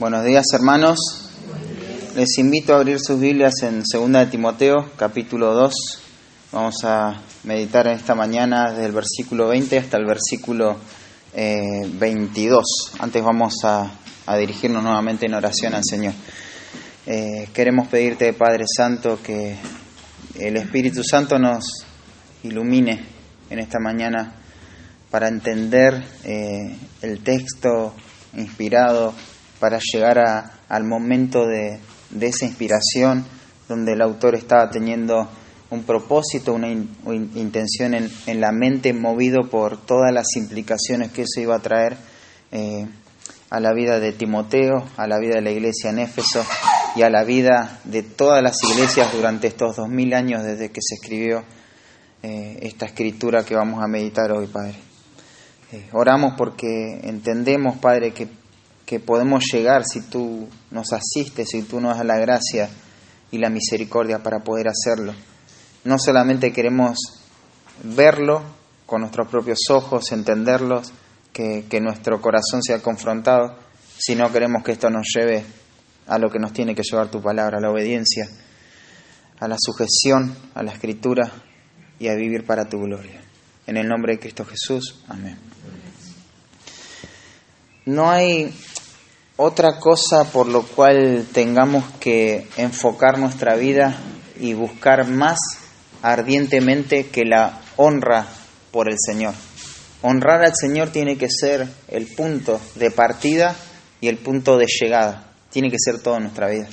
Buenos días, hermanos. Les invito a abrir sus Biblias en 2 de Timoteo, capítulo 2. Vamos a meditar en esta mañana desde el versículo 20 hasta el versículo 22. Antes vamos a dirigirnos nuevamente en oración al Señor. Queremos pedirte, Padre Santo, que el Espíritu Santo nos ilumine en esta mañana para entender el texto inspirado, para llegar al momento de esa inspiración donde el autor estaba teniendo un propósito, una intención en la mente, movido por todas las implicaciones que eso iba a traer a la vida de Timoteo, a la vida de la iglesia en Éfeso y a la vida de todas las iglesias durante estos 2000 años desde que se escribió esta escritura que vamos a meditar hoy, Padre. Oramos porque entendemos, Padre, que podemos llegar si tú nos asistes, si tú nos das la gracia y la misericordia para poder hacerlo. No solamente queremos verlo con nuestros propios ojos, entenderlos, que nuestro corazón sea confrontado, sino queremos que esto nos lleve a lo que nos tiene que llevar tu palabra, a la obediencia, a la sujeción, a la escritura y a vivir para tu gloria. En el nombre de Cristo Jesús, amén. No hay otra cosa por lo cual tengamos que enfocar nuestra vida y buscar más ardientemente que la honra por el Señor. Honrar al Señor tiene que ser el punto de partida y el punto de llegada. Tiene que ser todo en nuestra vida.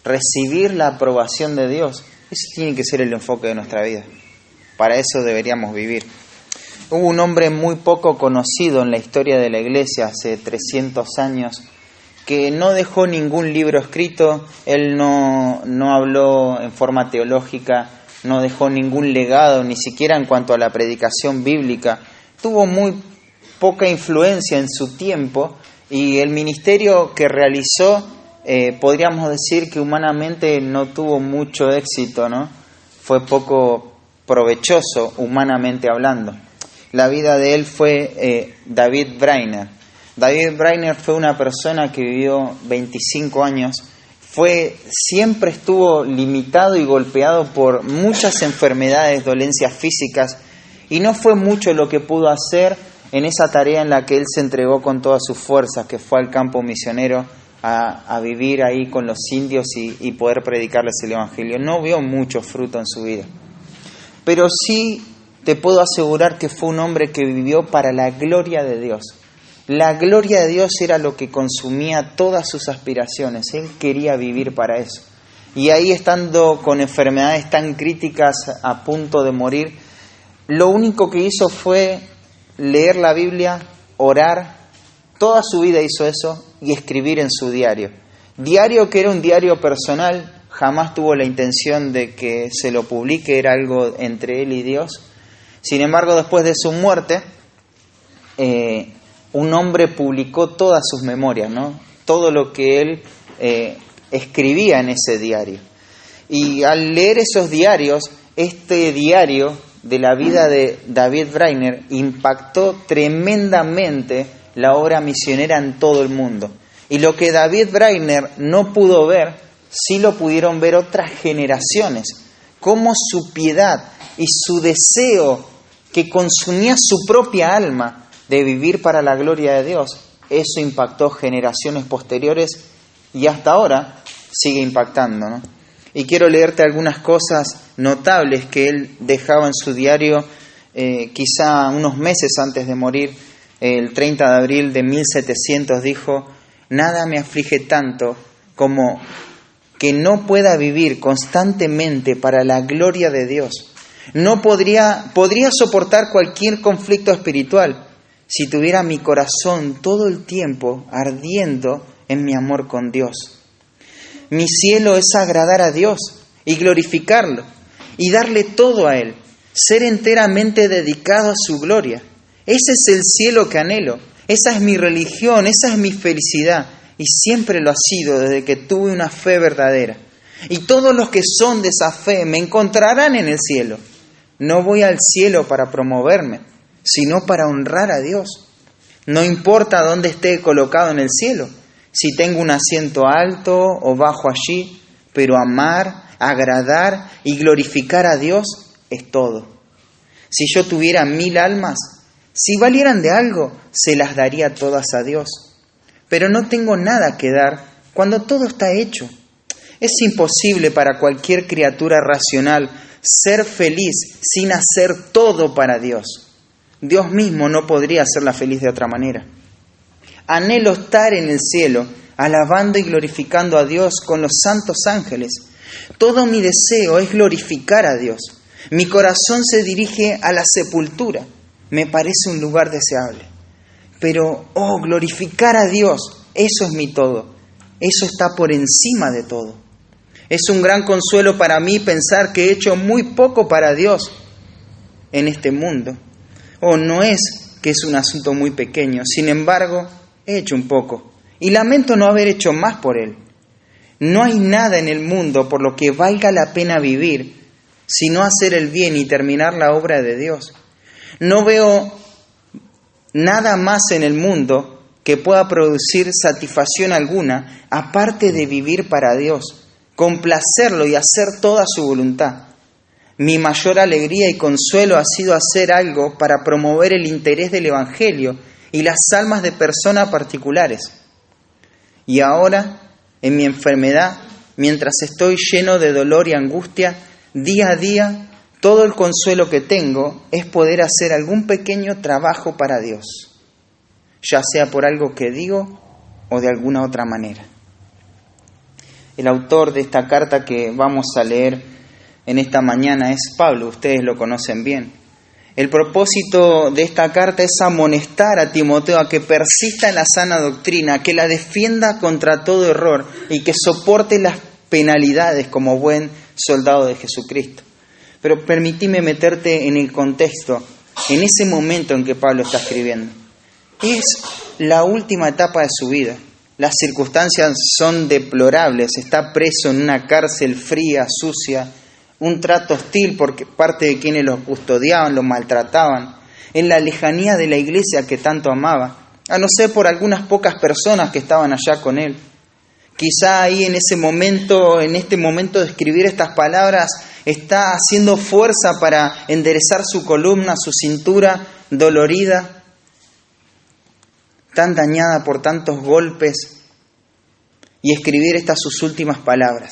Recibir la aprobación de Dios, ese tiene que ser el enfoque de nuestra vida. Para eso deberíamos vivir. Hubo un hombre muy poco conocido en la historia de la iglesia hace 300 años que no dejó ningún libro escrito. Él no habló en forma teológica, no dejó ningún legado, ni siquiera en cuanto a la predicación bíblica. Tuvo muy poca influencia en su tiempo y el ministerio que realizó, podríamos decir que humanamente no tuvo mucho éxito, ¿no? Fue poco provechoso humanamente hablando. La vida de él fue David Brainerd. David Brainerd fue una persona que vivió 25 años. Siempre estuvo limitado y golpeado por muchas enfermedades, dolencias físicas, y no fue mucho lo que pudo hacer en esa tarea en la que él se entregó con todas sus fuerzas, que fue al campo misionero a vivir ahí con los indios y poder predicarles el evangelio. No vio mucho fruto en su vida, pero sí te puedo asegurar que fue un hombre que vivió para la gloria de Dios. La gloria de Dios era lo que consumía todas sus aspiraciones. Él quería vivir para eso. Y ahí, estando con enfermedades tan críticas, a punto de morir, lo único que hizo fue leer la Biblia, orar. Toda su vida hizo eso y escribir en su diario. Diario que era un diario personal, jamás tuvo la intención de que se lo publique, era algo entre él y Dios. Sin embargo, después de su muerte, un hombre publicó todas sus memorias, ¿no? Todo lo que él escribía en ese diario. Y al leer esos diarios, este diario de la vida de David Brainerd impactó tremendamente la obra misionera en todo el mundo. Y lo que David Brainerd no pudo ver, sí lo pudieron ver otras generaciones. Cómo su piedad y su deseo que consumía su propia alma de vivir para la gloria de Dios, eso impactó generaciones posteriores y hasta ahora sigue impactando, ¿no? Y quiero leerte algunas cosas notables que él dejaba en su diario, quizá unos meses antes de morir. El 30 de abril de 1700 dijo: «Nada me aflige tanto como que no pueda vivir constantemente para la gloria de Dios. No podría soportar cualquier conflicto espiritual si tuviera mi corazón todo el tiempo ardiendo en mi amor con Dios. Mi cielo es agradar a Dios y glorificarlo y darle todo a Él, ser enteramente dedicado a su gloria. Ese es el cielo que anhelo, esa es mi religión, esa es mi felicidad y siempre lo ha sido desde que tuve una fe verdadera. Y todos los que son de esa fe me encontrarán en el cielo. No voy al cielo para promoverme, sino para honrar a Dios. No importa dónde esté colocado en el cielo, si tengo un asiento alto o bajo allí, pero amar, agradar y glorificar a Dios es todo. Si yo tuviera 1000 almas, si valieran de algo, se las daría todas a Dios. Pero no tengo nada que dar cuando todo está hecho. Es imposible para cualquier criatura racional ser feliz sin hacer todo para Dios. Dios mismo no podría hacerla feliz de otra manera. Anhelo estar en el cielo, alabando y glorificando a Dios con los santos ángeles. Todo mi deseo es glorificar a Dios. Mi corazón se dirige a la sepultura. Me parece un lugar deseable. Pero, glorificar a Dios, eso es mi todo. Eso está por encima de todo. Es un gran consuelo para mí pensar que he hecho muy poco para Dios en este mundo. No es que es un asunto muy pequeño, sin embargo, he hecho un poco. Y lamento no haber hecho más por Él. No hay nada en el mundo por lo que valga la pena vivir, sino hacer el bien y terminar la obra de Dios. No veo nada más en el mundo que pueda producir satisfacción alguna, aparte de vivir para Dios, complacerlo y hacer toda su voluntad. Mi mayor alegría y consuelo ha sido hacer algo para promover el interés del Evangelio y las almas de personas particulares. Y ahora, en mi enfermedad, mientras estoy lleno de dolor y angustia, día a día, todo el consuelo que tengo es poder hacer algún pequeño trabajo para Dios, ya sea por algo que digo o de alguna otra manera. El autor de esta carta que vamos a leer en esta mañana es Pablo, ustedes lo conocen bien. El propósito de esta carta es amonestar a Timoteo a que persista en la sana doctrina, que la defienda contra todo error y que soporte las penalidades como buen soldado de Jesucristo. Pero permitime meterte en el contexto, en ese momento en que Pablo está escribiendo. Es la última etapa de su vida. Las circunstancias son deplorables. Está preso en una cárcel fría, sucia, un trato hostil por parte de quienes lo custodiaban, lo maltrataban, en la lejanía de la iglesia que tanto amaba, a no ser por algunas pocas personas que estaban allá con él. Quizá ahí en este momento de escribir estas palabras, está haciendo fuerza para enderezar su columna, su cintura dolorida, tan dañada por tantos golpes, y escribir estas sus últimas palabras.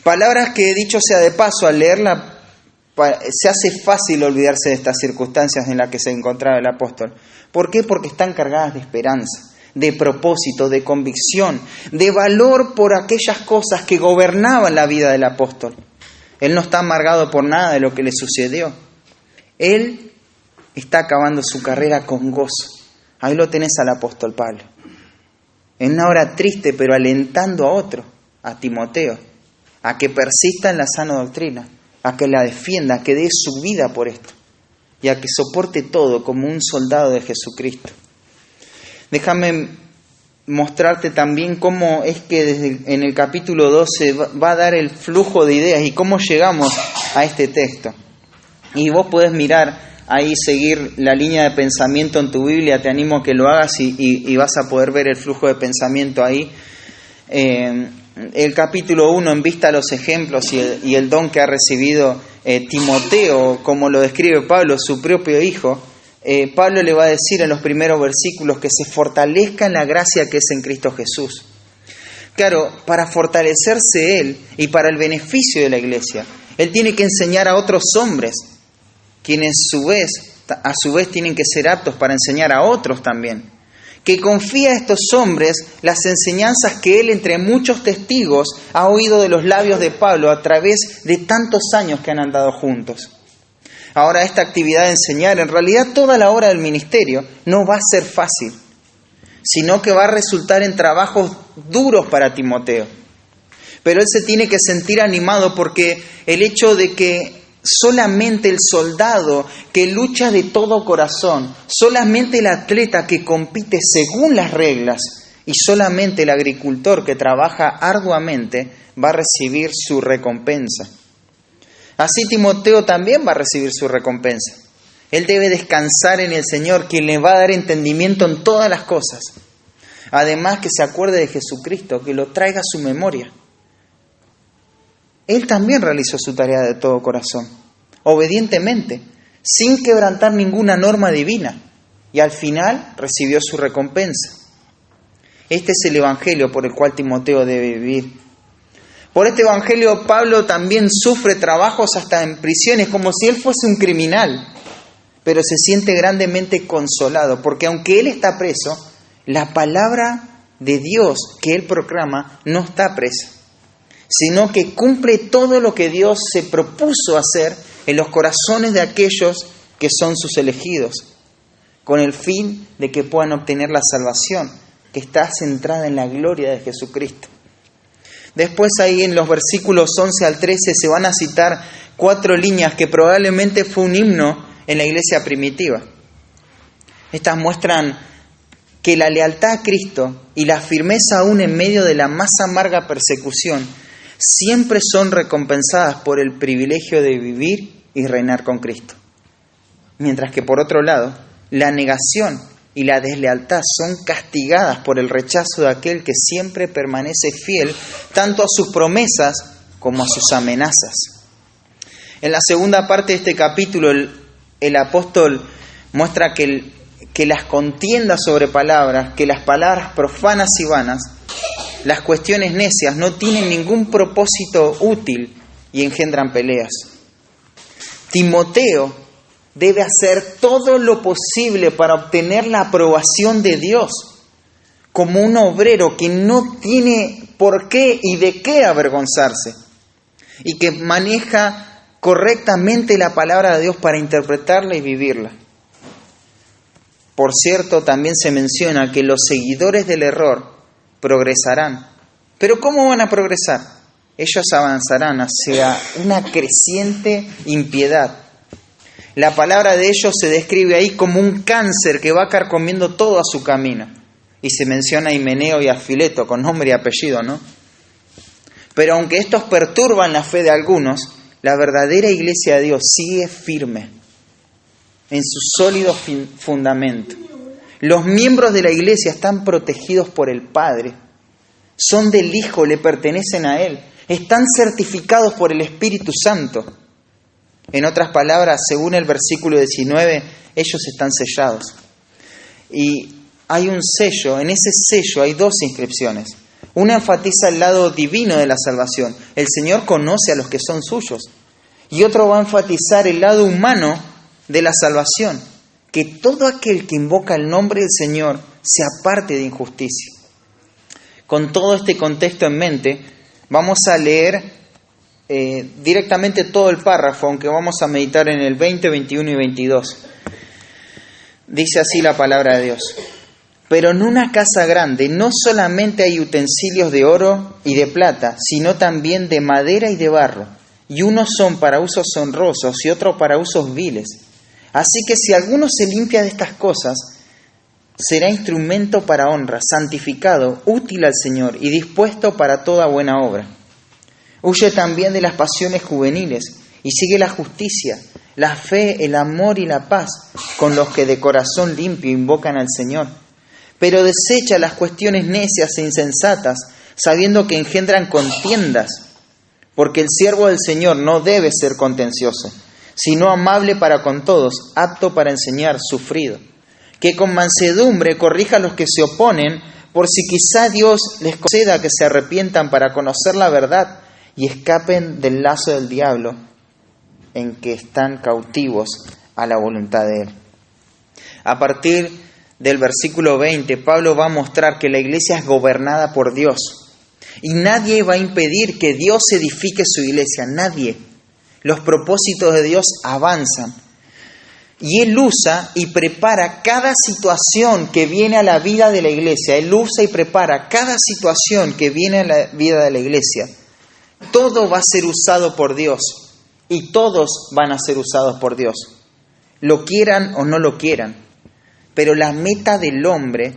Palabras que, dicho sea de paso, al leerla se hace fácil olvidarse de estas circunstancias en las que se encontraba el apóstol. ¿Por qué? Porque están cargadas de esperanza, de propósito, de convicción, de valor por aquellas cosas que gobernaban la vida del apóstol. Él no está amargado por nada de lo que le sucedió. Él está acabando su carrera con gozo. Ahí lo tenés al apóstol Pablo. En una hora triste, pero alentando a otro, a Timoteo, a que persista en la sana doctrina, a que la defienda, a que dé su vida por esto y a que soporte todo como un soldado de Jesucristo. Déjame mostrarte también cómo es que en el capítulo 12 va a dar el flujo de ideas y cómo llegamos a este texto. Y vos podés mirar ahí, seguir la línea de pensamiento en tu Biblia, te animo a que lo hagas y vas a poder ver el flujo de pensamiento ahí. El capítulo 1, en vista a los ejemplos y el don que ha recibido Timoteo, como lo describe Pablo, su propio hijo, Pablo le va a decir en los primeros versículos que se fortalezca en la gracia que es en Cristo Jesús. Claro, para fortalecerse él y para el beneficio de la iglesia, él tiene que enseñar a otros hombres, quienes a su vez tienen que ser aptos para enseñar a otros también. Que confía a estos hombres las enseñanzas que él, entre muchos testigos, ha oído de los labios de Pablo a través de tantos años que han andado juntos. Ahora, esta actividad de enseñar, en realidad toda la obra del ministerio, no va a ser fácil, sino que va a resultar en trabajos duros para Timoteo. Pero él se tiene que sentir animado porque el hecho de que solamente el soldado que lucha de todo corazón, solamente el atleta que compite según las reglas y solamente el agricultor que trabaja arduamente va a recibir su recompensa. Así Timoteo también va a recibir su recompensa. Él debe descansar en el Señor, quien le va a dar entendimiento en todas las cosas. Además, que se acuerde de Jesucristo, que lo traiga a su memoria. Él también realizó su tarea de todo corazón, obedientemente, sin quebrantar ninguna norma divina, y al final recibió su recompensa. Este es el evangelio por el cual Timoteo debe vivir. Por este evangelio Pablo también sufre trabajos hasta en prisiones, como si él fuese un criminal, pero se siente grandemente consolado, porque aunque él está preso, la palabra de Dios que él proclama no está presa, sino que cumple todo lo que Dios se propuso hacer en los corazones de aquellos que son sus elegidos, con el fin de que puedan obtener la salvación, que está centrada en la gloria de Jesucristo. Después ahí en los versículos 11 al 13 se van a citar 4 líneas que probablemente fue un himno en la iglesia primitiva. Estas muestran que la lealtad a Cristo y la firmeza aún en medio de la más amarga persecución siempre son recompensadas por el privilegio de vivir y reinar con Cristo. Mientras que por otro lado, la negación y la deslealtad son castigadas por el rechazo de aquel que siempre permanece fiel tanto a sus promesas como a sus amenazas. En la segunda parte de este capítulo, el apóstol muestra que las contiendas sobre palabras, que las palabras profanas y vanas, las cuestiones necias no tienen ningún propósito útil y engendran peleas. Timoteo debe hacer todo lo posible para obtener la aprobación de Dios, como un obrero que no tiene por qué y de qué avergonzarse, y que maneja correctamente la palabra de Dios para interpretarla y vivirla. Por cierto, también se menciona que los seguidores del error progresarán. ¿Pero cómo van a progresar? Ellos avanzarán hacia una creciente impiedad. La palabra de ellos se describe ahí como un cáncer que va carcomiendo todo a su camino. Y se menciona a Himeneo y a Fileto con nombre y apellido, ¿no? Pero aunque estos perturban la fe de algunos, la verdadera iglesia de Dios sigue firme en su sólido fundamento. Los miembros de la iglesia están protegidos por el Padre, son del Hijo, le pertenecen a Él, están certificados por el Espíritu Santo. En otras palabras, según el versículo 19, ellos están sellados. Y hay un sello, en ese sello hay 2 inscripciones. Una enfatiza el lado divino de la salvación, el Señor conoce a los que son suyos. Y otro va a enfatizar el lado humano de la salvación, que todo aquel que invoca el nombre del Señor se aparte de injusticia. Con todo este contexto en mente, vamos a leer directamente todo el párrafo, aunque vamos a meditar en el 20, 21 y 22. Dice así la palabra de Dios: pero en una casa grande no solamente hay utensilios de oro y de plata, sino también de madera y de barro, y unos son para usos honrosos y otros para usos viles. Así que si alguno se limpia de estas cosas, será instrumento para honra, santificado, útil al Señor y dispuesto para toda buena obra. Huye también de las pasiones juveniles y sigue la justicia, la fe, el amor y la paz con los que de corazón limpio invocan al Señor. Pero desecha las cuestiones necias e insensatas, sabiendo que engendran contiendas, porque el siervo del Señor no debe ser contencioso, sino amable para con todos, apto para enseñar, sufrido, que con mansedumbre corrija a los que se oponen, por si quizá Dios les conceda que se arrepientan para conocer la verdad y escapen del lazo del diablo en que están cautivos a la voluntad de Él. A partir del versículo 20, Pablo va a mostrar que la iglesia es gobernada por Dios y nadie va a impedir que Dios edifique su iglesia, nadie. Los propósitos de Dios avanzan y Él usa y prepara cada situación que viene a la vida de la iglesia. Él usa y prepara cada situación que viene a la vida de la iglesia. Todo va a ser usado por Dios y todos van a ser usados por Dios, lo quieran o no lo quieran. Pero la meta del hombre,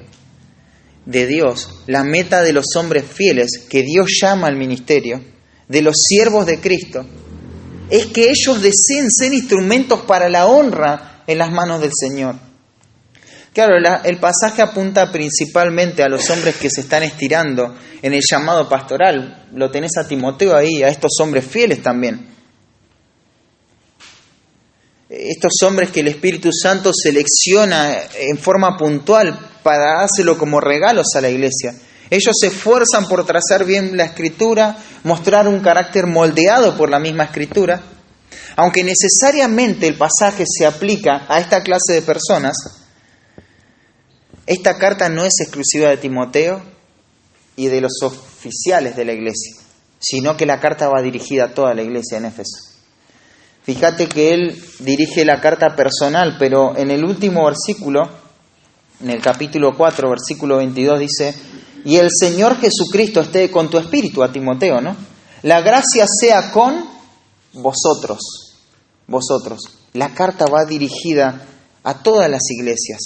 de Dios, la meta de los hombres fieles que Dios llama al ministerio, de los siervos de Cristo, es que ellos deseen ser instrumentos para la honra en las manos del Señor. Claro, el pasaje apunta principalmente a los hombres que se están estirando en el llamado pastoral. Lo tenés a Timoteo ahí, a estos hombres fieles también. Estos hombres que el Espíritu Santo selecciona en forma puntual para dárselo como regalos a la iglesia. Ellos se esfuerzan por trazar bien la Escritura, mostrar un carácter moldeado por la misma Escritura. Aunque necesariamente el pasaje se aplica a esta clase de personas, esta carta no es exclusiva de Timoteo y de los oficiales de la iglesia, sino que la carta va dirigida a toda la iglesia en Éfeso. Fíjate que él dirige la carta personal, pero en el último versículo, en el capítulo 4, versículo 22, dice: y el Señor Jesucristo esté con tu espíritu, a Timoteo, ¿no? La gracia sea con vosotros. La carta va dirigida a todas las iglesias.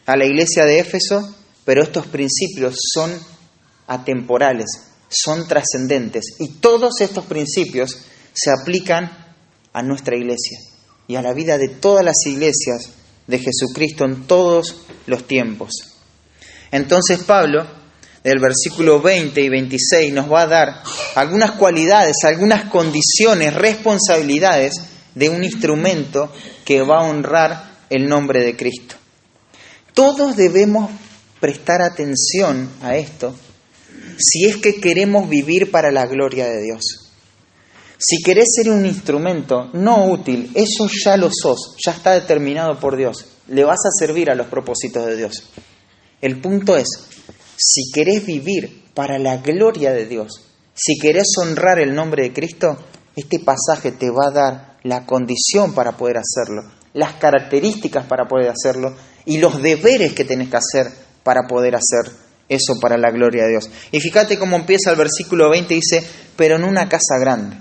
A la iglesia de Éfeso, pero estos principios son atemporales, son trascendentes. Y todos estos principios se aplican a nuestra iglesia y a la vida de todas las iglesias de Jesucristo en todos los tiempos. Entonces Pablo, del versículo 20 y 26, nos va a dar algunas cualidades, algunas condiciones, responsabilidades de un instrumento que va a honrar el nombre de Cristo. Todos debemos prestar atención a esto si es que queremos vivir para la gloria de Dios. Si querés ser un instrumento no útil, eso ya lo sos, ya está determinado por Dios. Le vas a servir a los propósitos de Dios. El punto es, si querés vivir para la gloria de Dios, si querés honrar el nombre de Cristo, este pasaje te va a dar la condición para poder hacerlo, las características para poder hacerlo y los deberes que tenés que hacer para poder hacer eso para la gloria de Dios. Y fíjate cómo empieza el versículo 20, dice, pero en una casa grande.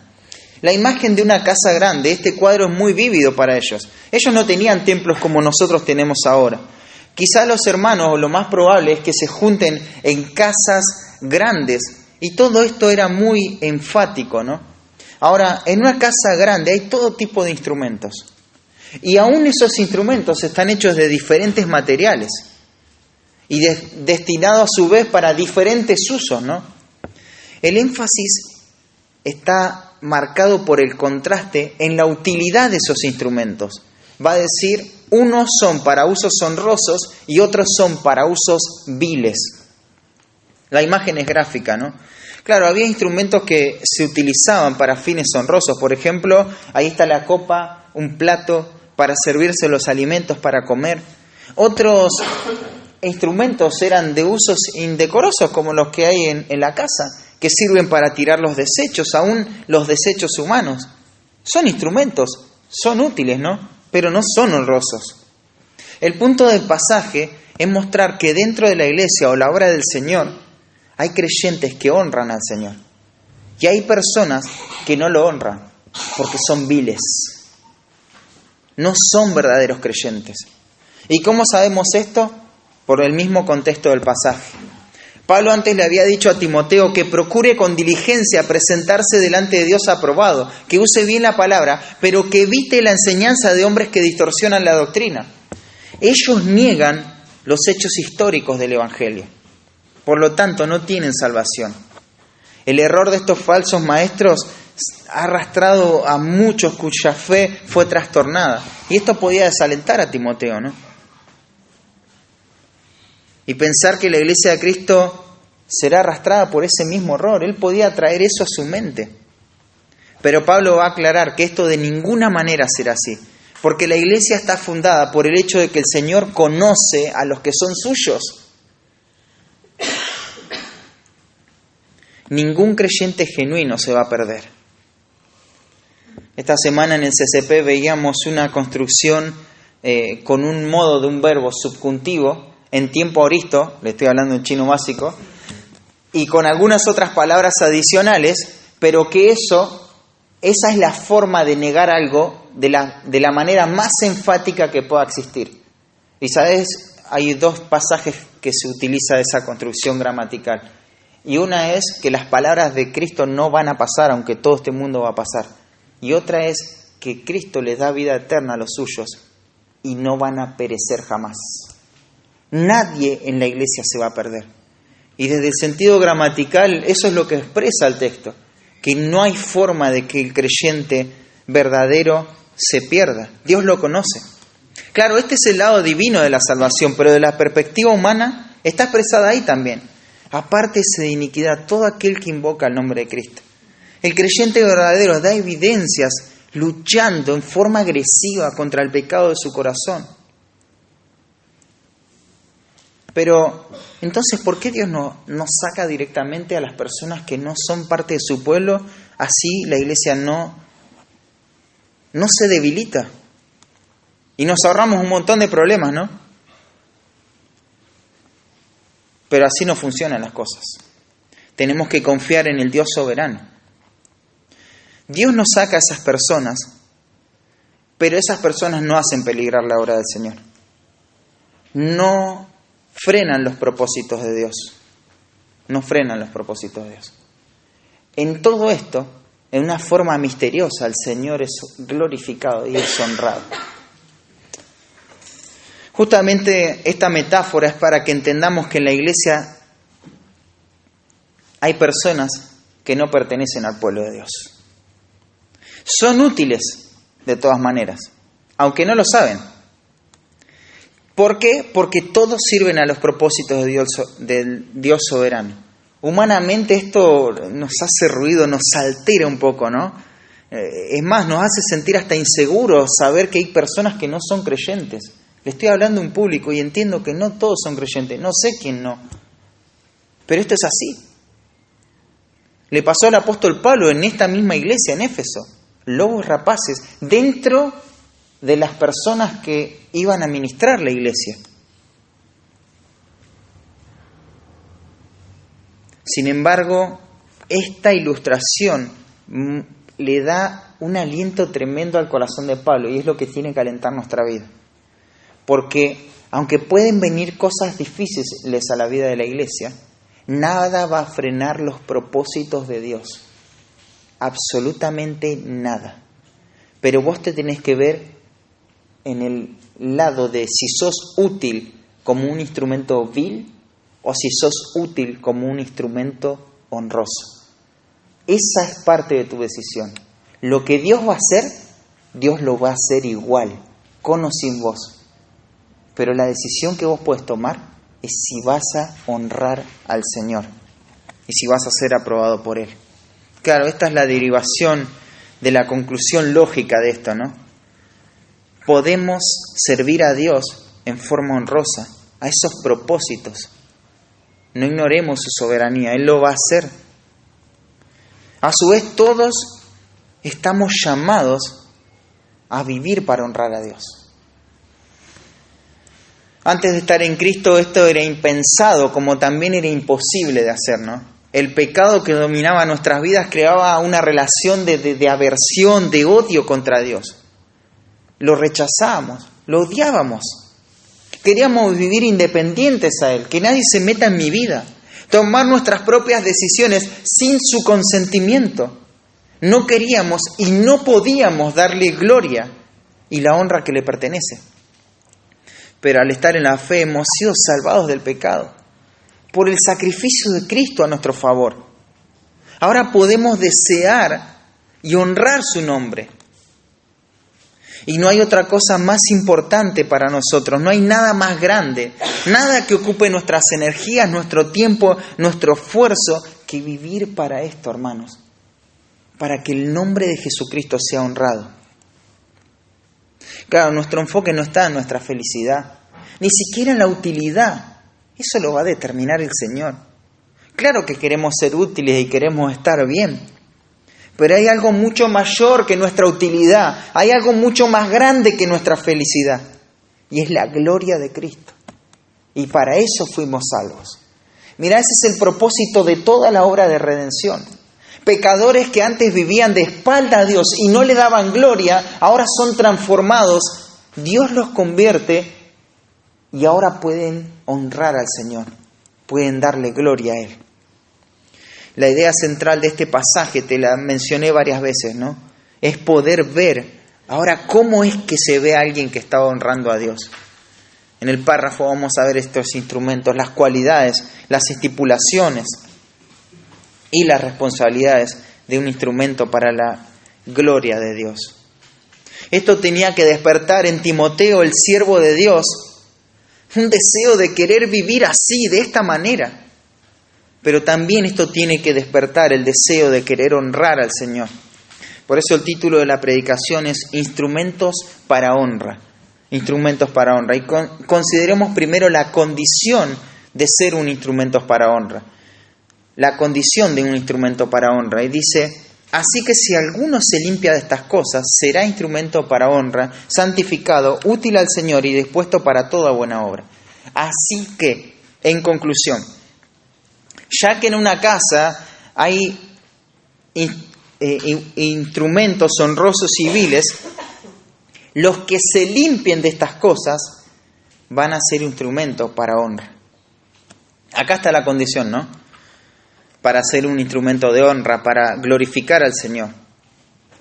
La imagen de una casa grande, este cuadro es muy vívido para ellos. Ellos no tenían templos como nosotros tenemos ahora. Quizá los hermanos, o lo más probable, es que se junten en casas grandes. Y todo esto era muy enfático, ¿no? Ahora, en una casa grande hay todo tipo de instrumentos. Y aún esos instrumentos están hechos de diferentes materiales. Y destinados a su vez para diferentes usos, ¿no? El énfasis está marcado por el contraste en la utilidad de esos instrumentos. Va a decir, unos son para usos honrosos y otros son para usos viles. La imagen es gráfica, ¿no? Claro, había instrumentos que se utilizaban para fines honrosos. Por ejemplo, ahí está la copa, un plato para servirse los alimentos para comer. Otros instrumentos eran de usos indecorosos, como los que hay en la casa, que sirven para tirar los desechos, aún los desechos humanos. Son instrumentos, son útiles, ¿no? Pero no son honrosos. El punto del pasaje es mostrar que dentro de la iglesia o la obra del Señor hay creyentes que honran al Señor. Y hay personas que no lo honran porque son viles. No son verdaderos creyentes. ¿Y cómo sabemos esto? Por el mismo contexto del pasaje. Pablo antes le había dicho a Timoteo que procure con diligencia presentarse delante de Dios aprobado, que use bien la palabra, pero que evite la enseñanza de hombres que distorsionan la doctrina. Ellos niegan los hechos históricos del Evangelio. Por lo tanto, no tienen salvación. El error de estos falsos maestros ha arrastrado a muchos cuya fe fue trastornada. Y esto podía desalentar a Timoteo, ¿no? Y pensar que la iglesia de Cristo será arrastrada por ese mismo error. Él podía traer eso a su mente. Pero Pablo va a aclarar que esto de ninguna manera será así. Porque la iglesia está fundada por el hecho de que el Señor conoce a los que son suyos. Ningún creyente genuino se va a perder. Esta semana en el CCP veíamos una construcción con un modo de un verbo subjuntivo en tiempo aoristo, le estoy hablando en chino básico, y con algunas otras palabras adicionales, pero que esa es la forma de negar algo de la manera más enfática que pueda existir. Y sabes, hay dos pasajes que se utiliza de esa construcción gramatical. Y una es que las palabras de Cristo no van a pasar, aunque todo este mundo va a pasar. Y otra es que Cristo les da vida eterna a los suyos. y no van a perecer jamás. Nadie en la iglesia se va a perder. Y desde el sentido gramatical, eso es lo que expresa el texto, que no hay forma de que el creyente verdadero se pierda. Dios lo conoce. Claro, este es el lado divino de la salvación, pero de la perspectiva humana está expresada ahí también. Apártese de iniquidad todo aquel que invoca el nombre de Cristo. El creyente verdadero da evidencias luchando en forma agresiva contra el pecado de su corazón. Pero, entonces, ¿por qué Dios no saca directamente a las personas que no son parte de su pueblo? Así la iglesia no se debilita. Y nos ahorramos un montón de problemas, ¿no? Pero así no funcionan las cosas. Tenemos que confiar en el Dios soberano. Dios nos saca a esas personas, pero esas personas no hacen peligrar la obra del Señor. No frenan los propósitos de Dios. No frenan los propósitos de Dios. En todo esto, en una forma misteriosa, el Señor es glorificado y es honrado. Justamente esta metáfora es para que entendamos que en la iglesia hay personas que no pertenecen al pueblo de Dios. Son útiles de todas maneras, aunque no lo saben. ¿Por qué? Porque todos sirven a los propósitos del Dios soberano. Humanamente esto nos hace ruido, nos altera un poco, ¿no? Es más, nos hace sentir hasta inseguros saber que hay personas que no son creyentes. Le estoy hablando a un público y entiendo que no todos son creyentes, no sé quién no. Pero esto es así. Le pasó al apóstol Pablo en esta misma iglesia en Éfeso. Lobos rapaces dentro de las personas que iban a ministrar la iglesia. Sin embargo, esta ilustración le da un aliento tremendo al corazón de Pablo y es lo que tiene que alentar nuestra vida. Porque aunque pueden venir cosas difíciles a la vida de la iglesia, nada va a frenar los propósitos de Dios. Absolutamente nada. Pero vos te tenés que ver en el lado de si sos útil como un instrumento vil o si sos útil como un instrumento honroso. Esa es parte de tu decisión. Lo que Dios va a hacer, Dios lo va a hacer igual, con o sin vos. Pero la decisión que vos puedes tomar es si vas a honrar al Señor y si vas a ser aprobado por Él. Claro, esta es la derivación de la conclusión lógica de esto, ¿no? Podemos servir a Dios en forma honrosa, a esos propósitos. No ignoremos su soberanía, Él lo va a hacer. A su vez, todos estamos llamados a vivir para honrar a Dios. Antes de estar en Cristo esto era impensado, como también era imposible de hacer, ¿no? El pecado que dominaba nuestras vidas creaba una relación de aversión, de odio contra Dios. Lo rechazábamos, lo odiábamos. Queríamos vivir independientes a Él, que nadie se meta en mi vida. Tomar nuestras propias decisiones sin su consentimiento. No queríamos y no podíamos darle gloria y la honra que le pertenece. Pero al estar en la fe hemos sido salvados del pecado por el sacrificio de Cristo a nuestro favor. Ahora podemos desear y honrar su nombre. Y no hay otra cosa más importante para nosotros, no hay nada más grande, nada que ocupe nuestras energías, nuestro tiempo, nuestro esfuerzo, que vivir para esto, hermanos, para que el nombre de Jesucristo sea honrado. Claro, nuestro enfoque no está en nuestra felicidad, ni siquiera en la utilidad. Eso lo va a determinar el Señor. Claro que queremos ser útiles y queremos estar bien, pero hay algo mucho mayor que nuestra utilidad, hay algo mucho más grande que nuestra felicidad, y es la gloria de Cristo. Y para eso fuimos salvos. Mirá, ese es el propósito de toda la obra de redención. Pecadores que antes vivían de espalda a Dios y no le daban gloria, ahora son transformados, Dios los convierte y ahora pueden honrar al Señor, pueden darle gloria a Él. La idea central de este pasaje, te la mencioné varias veces, ¿no? Es poder ver Ahora, ¿cómo es que se ve a alguien que está honrando a Dios? En el párrafo vamos a ver estos instrumentos, las cualidades, las estipulaciones y las responsabilidades de un instrumento para la gloria de Dios. Esto tenía que despertar en Timoteo, el siervo de Dios, un deseo de querer vivir así, de esta manera. Pero también esto tiene que despertar el deseo de querer honrar al Señor. Por eso el título de la predicación es Instrumentos para honra. Instrumentos para honra. Y consideremos primero la condición de ser un instrumento para honra. La condición de un instrumento para honra. Y dice, así que si alguno se limpia de estas cosas, será instrumento para honra, santificado, útil al Señor y dispuesto para toda buena obra. Así que, en conclusión, ya que en una casa hay instrumentos honrosos civiles, los que se limpien de estas cosas van a ser instrumentos para honra. Acá está la condición, ¿no? Para ser un instrumento de honra, para glorificar al Señor.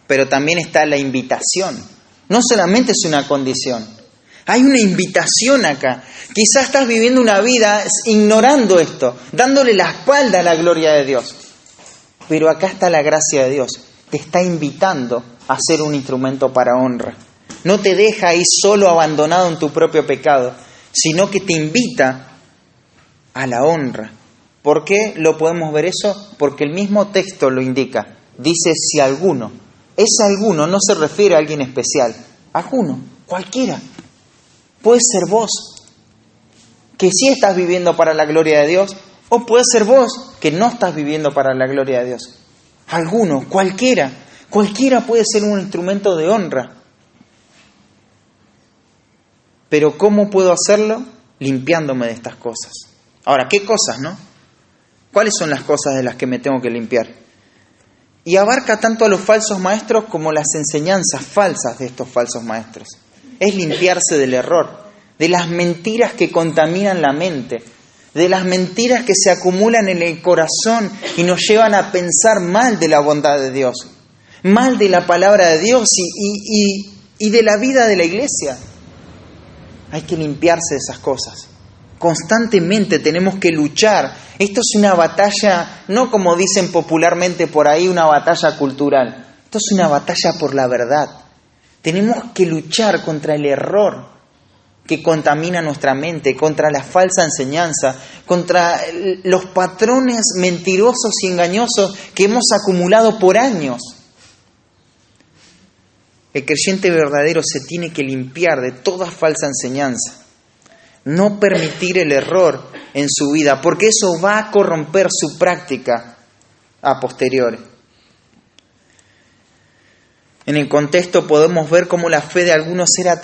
Pero también está la invitación. No solamente es una condición, hay una invitación acá. Quizás estás viviendo una vida ignorando esto, dándole la espalda a la gloria de Dios. Pero acá está la gracia de Dios. Te está invitando a ser un instrumento para honra. No te deja ahí solo abandonado en tu propio pecado, sino que te invita a la honra. ¿Por qué lo podemos ver eso? Porque el mismo texto lo indica. Dice si alguno. Ese alguno no se refiere a alguien especial. Alguno, cualquiera. Puede ser vos, que sí estás viviendo para la gloria de Dios, o puede ser vos, que no estás viviendo para la gloria de Dios. Alguno, cualquiera puede ser un instrumento de honra. Pero ¿cómo puedo hacerlo? Limpiándome de estas cosas. Ahora, ¿qué cosas, no? ¿Cuáles son las cosas de las que me tengo que limpiar? Y abarca tanto a los falsos maestros como las enseñanzas falsas de estos falsos maestros. Es limpiarse del error, de las mentiras que contaminan la mente, de las mentiras que se acumulan en el corazón y nos llevan a pensar mal de la bondad de Dios, mal de la palabra de Dios y de la vida de la iglesia. Hay que limpiarse de esas cosas. Constantemente tenemos que luchar. Esto es una batalla, no como dicen popularmente por ahí, una batalla cultural. Esto es una batalla por la verdad. Tenemos que luchar contra el error que contamina nuestra mente, contra la falsa enseñanza, contra los patrones mentirosos y engañosos que hemos acumulado por años. El creyente verdadero se tiene que limpiar de toda falsa enseñanza. No permitir el error en su vida, porque eso va a corromper su práctica a posteriori. En el contexto podemos ver cómo la fe de algunos era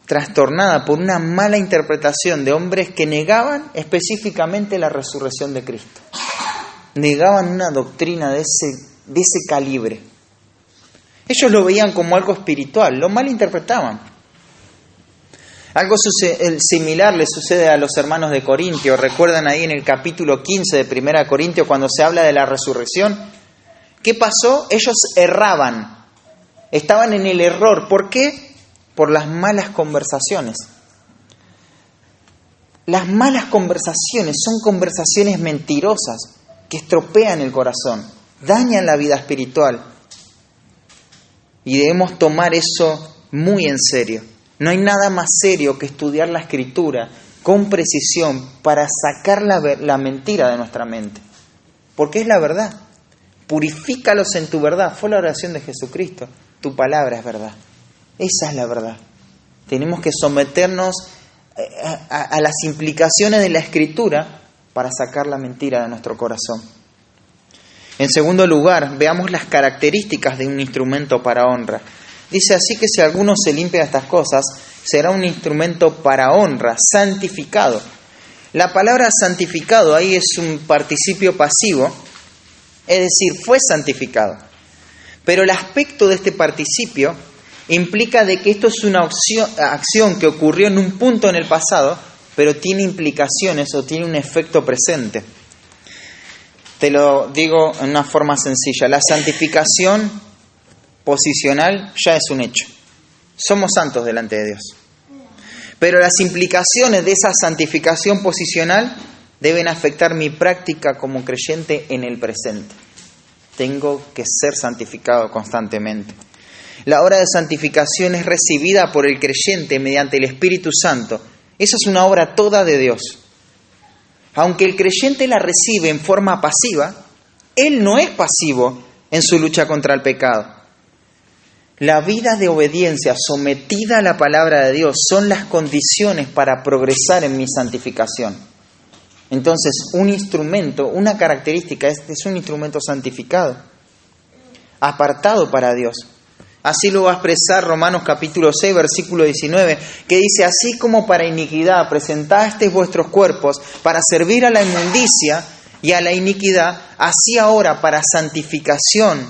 trastornada por una mala interpretación de hombres que negaban específicamente la resurrección de Cristo. Negaban una doctrina de ese calibre. Ellos lo veían como algo espiritual, lo malinterpretaban. Algo similar le sucede a los hermanos de Corintio. ¿Recuerdan ahí en el capítulo 15 de 1 Corintios cuando se habla de la resurrección? ¿Qué pasó? Ellos erraban. Estaban en el error. ¿Por qué? Por las malas conversaciones. Las malas conversaciones son conversaciones mentirosas que estropean el corazón, dañan la vida espiritual. Y debemos tomar eso muy en serio. No hay nada más serio que estudiar la Escritura con precisión para sacar la mentira de nuestra mente. Porque es la verdad. Purifícalos en tu verdad. Fue la oración de Jesucristo. Tu palabra es verdad. Esa es la verdad. Tenemos que someternos a las implicaciones de la Escritura para sacar la mentira de nuestro corazón. En segundo lugar, veamos las características de un instrumento para honra. Dice así que si alguno se limpia de estas cosas, será un instrumento para honra, santificado. La palabra santificado ahí es un participio pasivo, es decir, fue santificado. Pero el aspecto de este participio implica de que esto es una acción que ocurrió en un punto en el pasado, pero tiene implicaciones o tiene un efecto presente. Te lo digo en una forma sencilla. La santificación posicional ya es un hecho. Somos santos delante de Dios. Pero las implicaciones de esa santificación posicional deben afectar mi práctica como creyente en el presente. Tengo que ser santificado constantemente. La obra de santificación es recibida por el creyente mediante el Espíritu Santo. Esa es una obra toda de Dios. Aunque el creyente la recibe en forma pasiva, él no es pasivo en su lucha contra el pecado. La vida de obediencia sometida a la palabra de Dios son las condiciones para progresar en mi santificación. Entonces, un instrumento, una característica, es un instrumento santificado, apartado para Dios. Así lo va a expresar Romanos capítulo 6, versículo 19, que dice: así como para iniquidad presentasteis vuestros cuerpos para servir a la inmundicia y a la iniquidad, así ahora para santificación,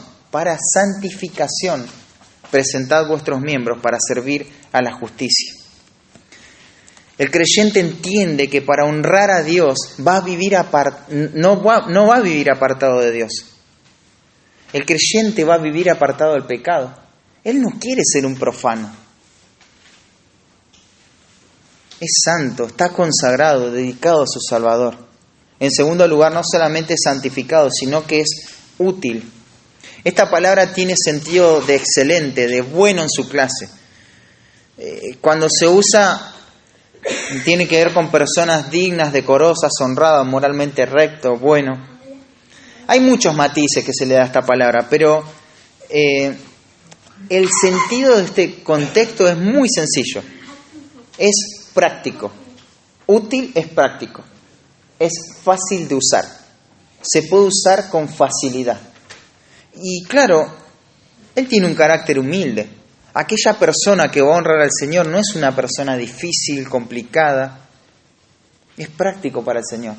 presentad vuestros miembros para servir a la justicia. El creyente entiende que para honrar a Dios no va a vivir apartado de Dios. El creyente va a vivir apartado del pecado. Él no quiere ser un profano. Es santo, está consagrado, dedicado a su Salvador. En segundo lugar, no solamente es santificado, sino que es útil. Esta palabra tiene sentido de excelente, de bueno en su clase. Cuando se usa, tiene que ver con personas dignas, decorosas, honradas, moralmente recto, bueno. Hay muchos matices que se le da a esta palabra, pero el sentido de este contexto es muy sencillo. Es práctico. Útil es práctico. Es fácil de usar. Se puede usar con facilidad. Y claro, él tiene un carácter humilde. Aquella persona que va a honrar al Señor no es una persona difícil, complicada. Es práctico para el Señor.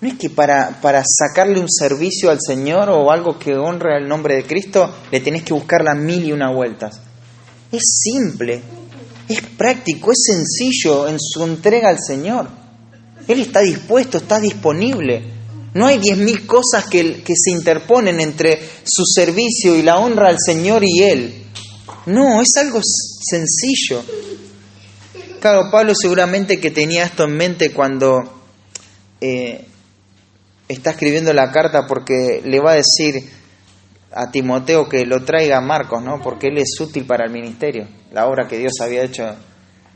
No es que para sacarle un servicio al Señor o algo que honre el nombre de Cristo le tenés que buscar las 1001 vueltas. Es simple, es práctico, es sencillo en su entrega al Señor. Él está dispuesto, está disponible. No hay 10.000 cosas que se interponen entre su servicio y la honra al Señor y Él. No, es algo sencillo. Claro, Pablo seguramente que tenía esto en mente cuando está escribiendo la carta, porque le va a decir a Timoteo que lo traiga a Marcos, ¿no? Porque él es útil para el ministerio. La obra que Dios había hecho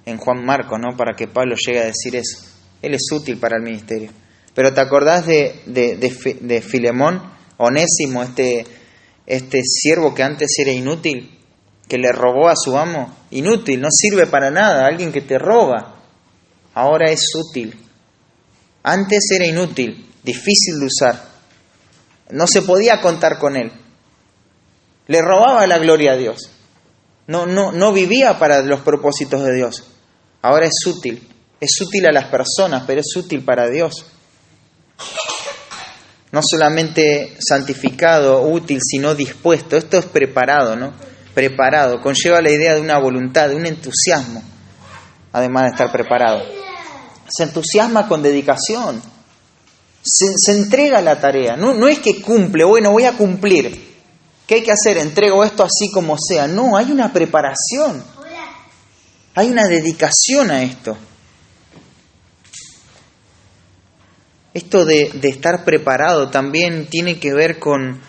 en Juan Marcos, ¿no? Para que Pablo llegue a decir eso. Él es útil para el ministerio. Pero ¿te acordás de Filemón, Onésimo, este siervo que antes era inútil, que le robó a su amo? Inútil, no sirve para nada, alguien que te roba. Ahora es útil. Antes era inútil, difícil de usar. No se podía contar con él. Le robaba la gloria a Dios. No vivía para los propósitos de Dios. Ahora es útil. Es útil a las personas, pero es útil para Dios. No solamente santificado, útil, sino dispuesto. Esto es preparado, ¿no? Preparado. Conlleva la idea de una voluntad, de un entusiasmo, además de estar preparado. Se entusiasma con dedicación. Se entrega a la tarea. No es que cumple, bueno, voy a cumplir. ¿Qué hay que hacer? Entrego esto así como sea. No, hay una preparación. Hay una dedicación a esto. Esto de estar preparado también tiene que ver con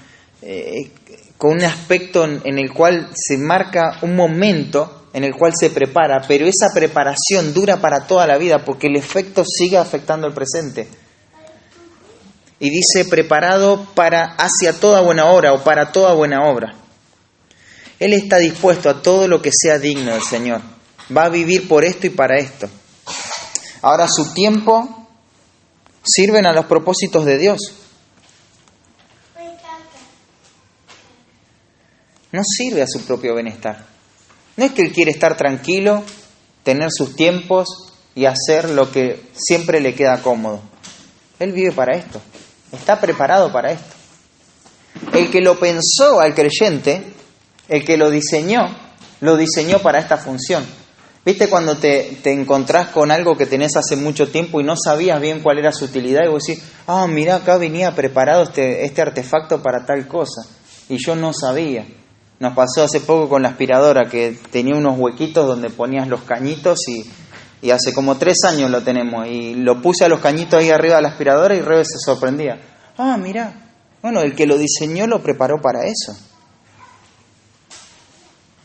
un aspecto en el cual se marca un momento en el cual se prepara, pero esa preparación dura para toda la vida porque el efecto sigue afectando el presente. Y dice preparado hacia toda buena obra o para toda buena obra. Él está dispuesto a todo lo que sea digno del Señor. Va a vivir por esto y para esto. Ahora su tiempo sirven a los propósitos de Dios. No sirve a su propio bienestar. No es que él quiere estar tranquilo, tener sus tiempos y hacer lo que siempre le queda cómodo. Él vive para esto. Está preparado para esto. El que lo pensó al creyente, el que lo diseñó para esta función. ¿Viste cuando te encontrás con algo que tenés hace mucho tiempo y no sabías bien cuál era su utilidad? Y vos decís, mirá, acá venía preparado este artefacto para tal cosa. Y yo no sabía. Nos pasó hace poco con la aspiradora, que tenía unos huequitos donde ponías los cañitos y hace como 3 años lo tenemos. Y lo puse a los cañitos ahí arriba de la aspiradora y Rebe se sorprendía. Ah, mirá. Bueno, el que lo diseñó lo preparó para eso.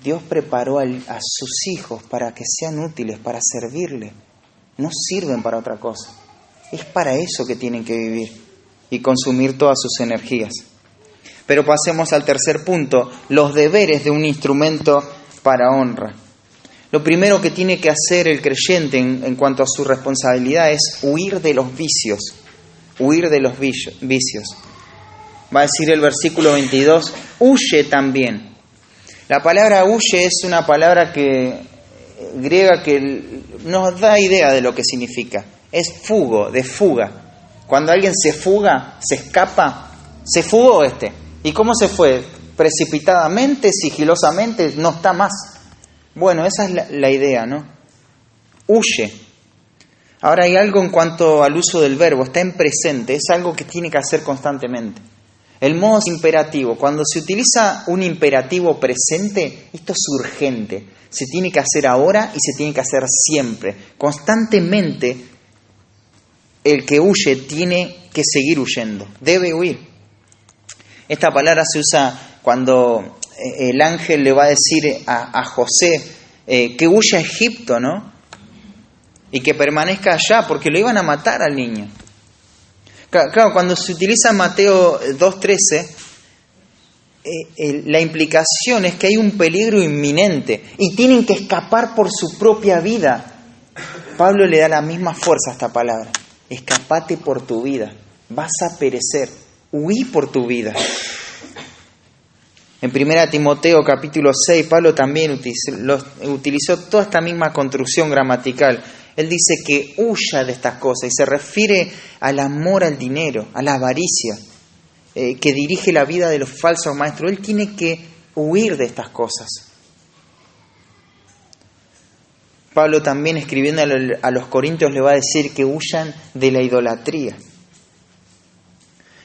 Dios preparó a sus hijos para que sean útiles, para servirle. No sirven para otra cosa. Es para eso que tienen que vivir y consumir todas sus energías. Pero pasemos al tercer punto, los deberes de un instrumento para honra. Lo primero que tiene que hacer el creyente en cuanto a su responsabilidad es huir de los vicios. Huir de los vicios. Va a decir el versículo 22, huye también. La palabra huye es una palabra griega que nos da idea de lo que significa. Es fugo, de fuga. Cuando alguien se fuga, se escapa, se fugó ¿Y cómo se fue? Precipitadamente, sigilosamente, no está más. Bueno, esa es la idea, ¿no? Huye. Ahora hay algo en cuanto al uso del verbo, está en presente, es algo que tiene que hacer constantemente. El modo es imperativo. Cuando se utiliza un imperativo presente, esto es urgente. Se tiene que hacer ahora y se tiene que hacer siempre. Constantemente, el que huye tiene que seguir huyendo, debe huir. Esta palabra se usa cuando el ángel le va a decir a José que huya a Egipto, ¿no? Y que permanezca allá, porque lo iban a matar al niño. Claro, cuando se utiliza Mateo 2:13, la implicación es que hay un peligro inminente y tienen que escapar por su propia vida. Pablo le da la misma fuerza a esta palabra. Escapate por tu vida, vas a perecer. Huí por tu vida. En 1 Timoteo capítulo 6, Pablo también utilizó toda esta misma construcción gramatical. Él dice que huya de estas cosas y se refiere al amor al dinero, a la avaricia, que dirige la vida de los falsos maestros. Él tiene que huir de estas cosas. Pablo también, escribiendo a los Corintios, le va a decir que huyan de la idolatría.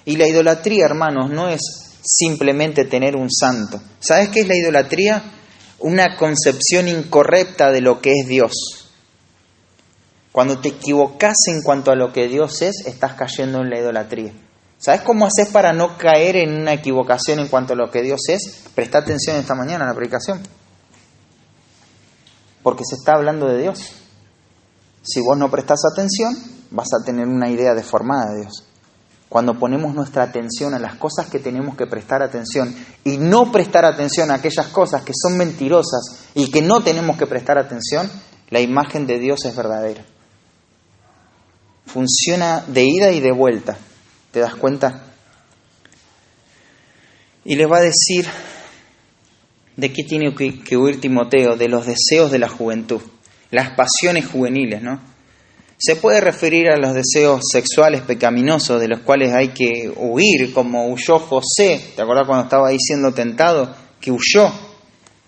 Y la idolatría, hermanos, no es simplemente tener un santo. ¿Sabes qué es la idolatría? Una concepción incorrecta de lo que es Dios. Cuando te equivocas en cuanto a lo que Dios es, estás cayendo en la idolatría. ¿Sabes cómo haces para no caer en una equivocación en cuanto a lo que Dios es? Presta atención esta mañana a la predicación. Porque se está hablando de Dios. Si vos no prestás atención, vas a tener una idea deformada de Dios. Cuando ponemos nuestra atención a las cosas que tenemos que prestar atención y no prestar atención a aquellas cosas que son mentirosas y que no tenemos que prestar atención, la imagen de Dios es verdadera. Funciona de ida y de vuelta. ¿Te das cuenta? Y les va a decir de qué tiene que huir Timoteo, de los deseos de la juventud, las pasiones juveniles, ¿no? Se puede referir a los deseos sexuales pecaminosos de los cuales hay que huir, como huyó José. ¿Te acuerdas cuando estaba ahí siendo tentado? Que huyó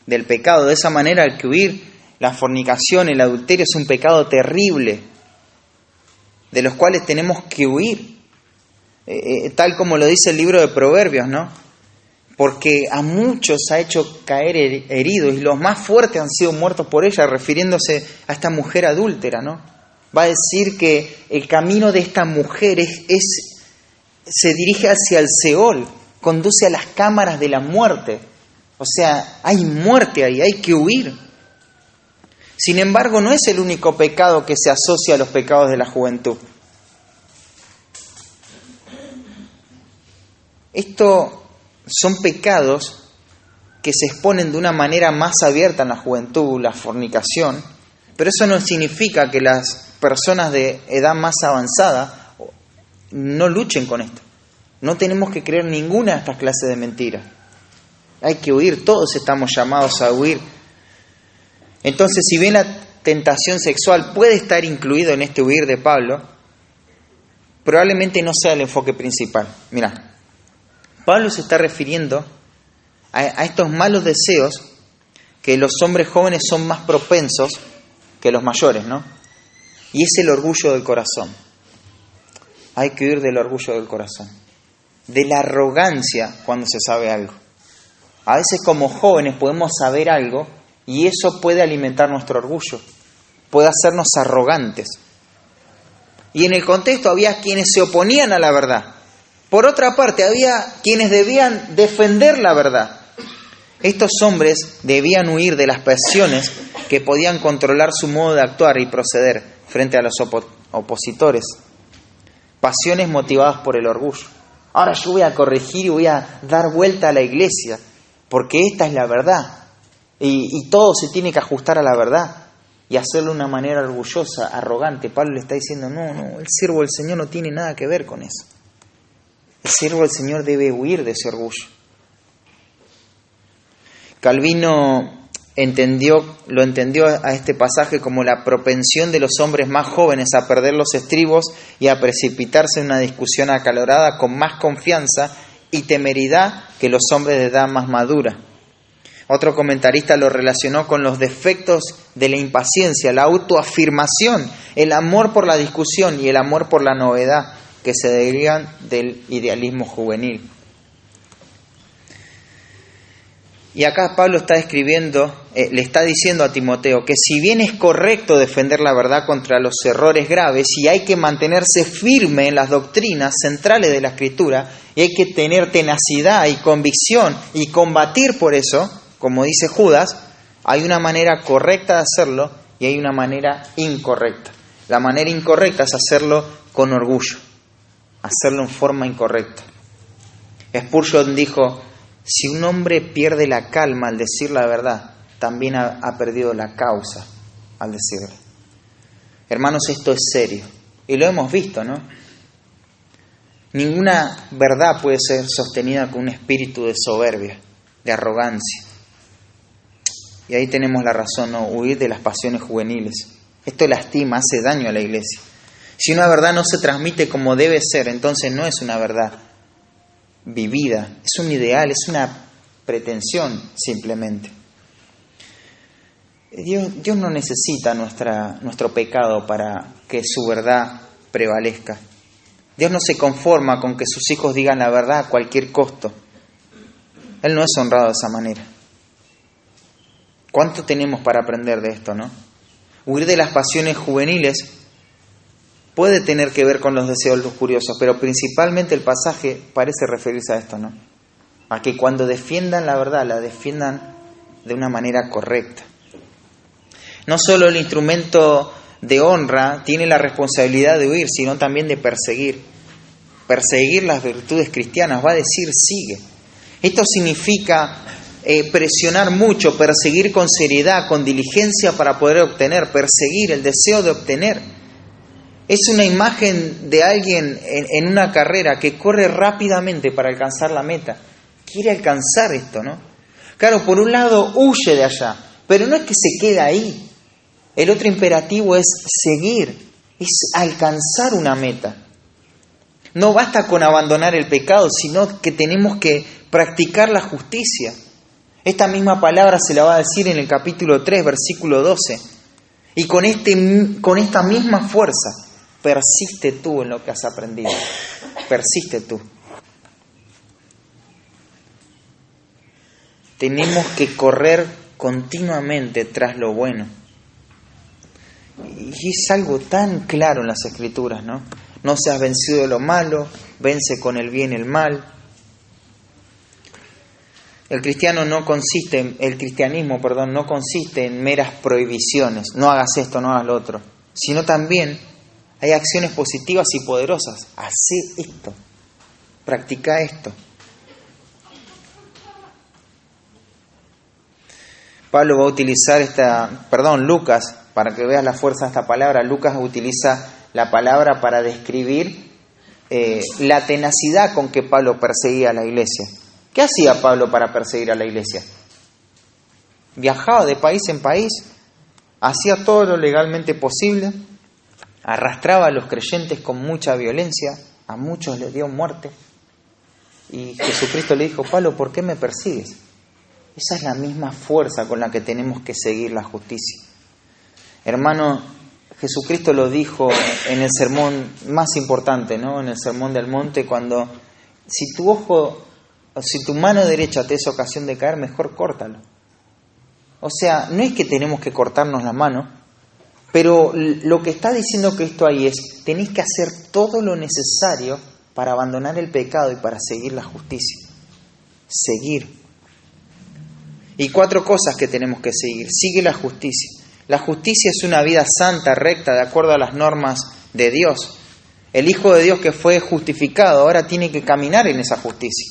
del pecado. De esa manera hay que huir. La fornicación, el adulterio es un pecado terrible, de los cuales tenemos que huir. Tal como lo dice el libro de Proverbios, ¿no? Porque a muchos ha hecho caer heridos y los más fuertes han sido muertos por ella, refiriéndose a esta mujer adúltera, ¿no? Va a decir que el camino de esta mujer se dirige hacia el Seol, conduce a las cámaras de la muerte. O sea, hay muerte ahí, hay que huir. Sin embargo, no es el único pecado que se asocia a los pecados de la juventud. Estos son pecados que se exponen de una manera más abierta en la juventud, la fornicación, pero eso no significa que las personas de edad más avanzada no luchen con esto. No tenemos que creer ninguna de estas clases de mentiras. Hay que huir, todos estamos llamados a huir. Entonces, si bien la tentación sexual puede estar incluido en este huir de Pablo, probablemente no sea el enfoque principal. Mirá, Pablo se está refiriendo a estos malos deseos que los hombres jóvenes son más propensos que los mayores, ¿no? Y es el orgullo del corazón. Hay que huir del orgullo del corazón, de la arrogancia cuando se sabe algo. A veces como jóvenes podemos saber algo y eso puede alimentar nuestro orgullo, puede hacernos arrogantes. Y en el contexto había quienes se oponían a la verdad. Por otra parte, había quienes debían defender la verdad. Estos hombres debían huir de las pasiones que podían controlar su modo de actuar y proceder frente a los opositores. Pasiones motivadas por el orgullo. Ahora yo voy a corregir y voy a dar vuelta a la iglesia, porque esta es la verdad. Y todo se tiene que ajustar a la verdad. Y hacerlo de una manera orgullosa, arrogante. Pablo le está diciendo, no, el siervo del Señor no tiene nada que ver con eso. El siervo del Señor debe huir de ese orgullo. Calvino lo entendió a este pasaje como la propensión de los hombres más jóvenes a perder los estribos y a precipitarse en una discusión acalorada con más confianza y temeridad que los hombres de edad más madura. Otro comentarista lo relacionó con los defectos de la impaciencia, la autoafirmación, el amor por la discusión y el amor por la novedad que se derivan del idealismo juvenil. Y acá Pablo está escribiendo, le está diciendo a Timoteo que si bien es correcto defender la verdad contra los errores graves y hay que mantenerse firme en las doctrinas centrales de la Escritura y hay que tener tenacidad y convicción y combatir por eso, como dice Judas, hay una manera correcta de hacerlo y hay una manera incorrecta. La manera incorrecta es hacerlo con orgullo, hacerlo en forma incorrecta. Spurgeon dijo, si un hombre pierde la calma al decir la verdad, también ha perdido la causa al decirla. Hermanos, esto es serio. Y lo hemos visto, ¿no? Ninguna verdad puede ser sostenida con un espíritu de soberbia, de arrogancia. Y ahí tenemos la razón, ¿no? Huir de las pasiones juveniles. Esto lastima, hace daño a la iglesia. Si una verdad no se transmite como debe ser, entonces no es una verdad vivida, es un ideal, es una pretensión simplemente. Dios no necesita nuestro pecado para que su verdad prevalezca. Dios no se conforma con que sus hijos digan la verdad a cualquier costo. Él no es honrado de esa manera. ¿Cuánto tenemos para aprender de esto, no? Huir de las pasiones juveniles puede tener que ver con los deseos lujuriosos, pero principalmente el pasaje parece referirse a esto, ¿no? A que cuando defiendan la verdad, la defiendan de una manera correcta. No solo el instrumento de honra tiene la responsabilidad de huir, sino también de perseguir. Perseguir las virtudes cristianas, va a decir sigue. Esto significa presionar mucho, perseguir con seriedad, con diligencia para poder obtener, perseguir el deseo de obtener. Es una imagen de alguien en una carrera que corre rápidamente para alcanzar la meta. Quiere alcanzar esto, ¿no? Claro, por un lado huye de allá, pero no es que se queda ahí. El otro imperativo es seguir, es alcanzar una meta. No basta con abandonar el pecado, sino que tenemos que practicar la justicia. Esta misma palabra se la va a decir en el capítulo 3, versículo 12. Y con esta misma fuerza, persiste tú en lo que has aprendido. Persiste tú. Tenemos que correr continuamente tras lo bueno. Y es algo tan claro en las Escrituras, ¿no? No seas vencido de lo malo, vence con el bien el mal. El cristianismo no consiste en meras prohibiciones. No hagas esto, no hagas lo otro. Sino también hay acciones positivas y poderosas. Hacé esto. Practica esto. Pablo va a utilizar Lucas, para que veas la fuerza de esta palabra, Lucas utiliza la palabra para describir la tenacidad con que Pablo perseguía a la iglesia. ¿Qué hacía Pablo para perseguir a la iglesia? Viajaba de país en país, hacía todo lo legalmente posible, arrastraba a los creyentes con mucha violencia, a muchos les dio muerte. Y Jesucristo le dijo, Pablo, ¿por qué me persigues? Esa es la misma fuerza con la que tenemos que seguir la justicia. Hermano, Jesucristo lo dijo en el sermón más importante, ¿no? En el sermón del monte, cuando si tu ojo si tu mano derecha te es ocasión de caer, mejor córtalo. O sea, no es que tenemos que cortarnos la mano, pero lo que está diciendo Cristo ahí es, tenéis que hacer todo lo necesario para abandonar el pecado y para seguir la justicia. Seguir. Y 4 cosas que tenemos que seguir. Sigue la justicia. La justicia es una vida santa, recta, de acuerdo a las normas de Dios. El Hijo de Dios que fue justificado ahora tiene que caminar en esa justicia.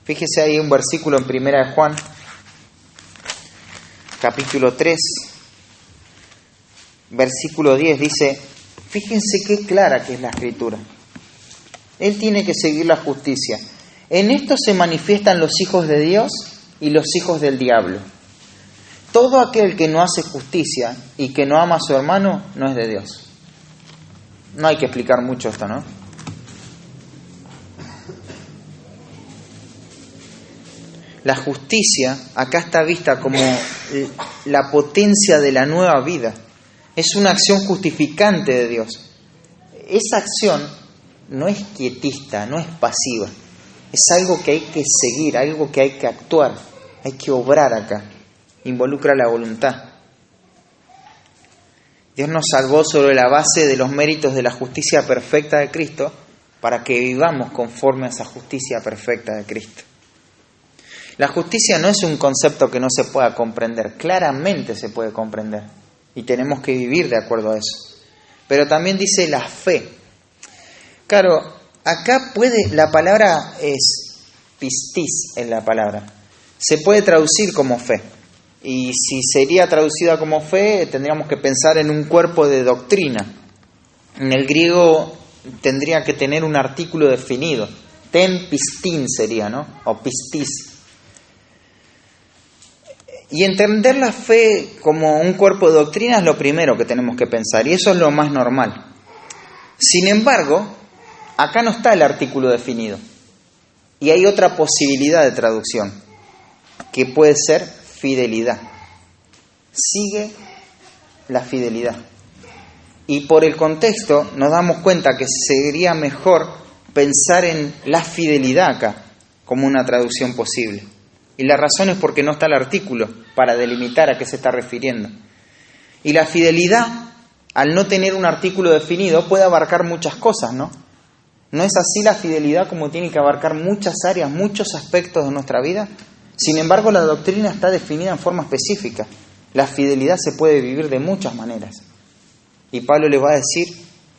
Fíjese ahí un versículo en 1 de Juan, capítulo 3, versículo 10, dice, fíjense qué clara que es la Escritura. Él tiene que seguir la justicia. En esto se manifiestan los hijos de Dios y los hijos del diablo. Todo aquel que no hace justicia y que no ama a su hermano no es de Dios. No hay que explicar mucho esto, ¿no? La justicia acá está vista como la potencia de la nueva vida. Es una acción justificante de Dios. Esa acción no es quietista, no es pasiva. Es algo que hay que seguir, algo que hay que actuar, hay que obrar acá. Involucra la voluntad. Dios nos salvó sobre la base de los méritos de la justicia perfecta de Cristo para que vivamos conforme a esa justicia perfecta de Cristo. La justicia no es un concepto que no se pueda comprender, claramente se puede comprender y tenemos que vivir de acuerdo a eso. Pero también dice la fe. Claro, acá la palabra es pistis, es la palabra. Se puede traducir como fe. Y si sería traducida como fe, tendríamos que pensar en un cuerpo de doctrina. En el griego tendría que tener un artículo definido. Ten pistin sería, ¿no? O pistis. Y entender la fe como un cuerpo de doctrina es lo primero que tenemos que pensar. Y eso es lo más normal. Sin embargo, acá no está el artículo definido. Y hay otra posibilidad de traducción, que puede ser fidelidad. Sigue la fidelidad. Y por el contexto nos damos cuenta que sería mejor pensar en la fidelidad acá como una traducción posible. Y la razón es porque no está el artículo para delimitar a qué se está refiriendo. Y la fidelidad, al no tener un artículo definido, puede abarcar muchas cosas, ¿no? ¿No es así la fidelidad como tiene que abarcar muchas áreas, muchos aspectos de nuestra vida? Sin embargo, la doctrina está definida en forma específica. La fidelidad se puede vivir de muchas maneras. Y Pablo le va a decir,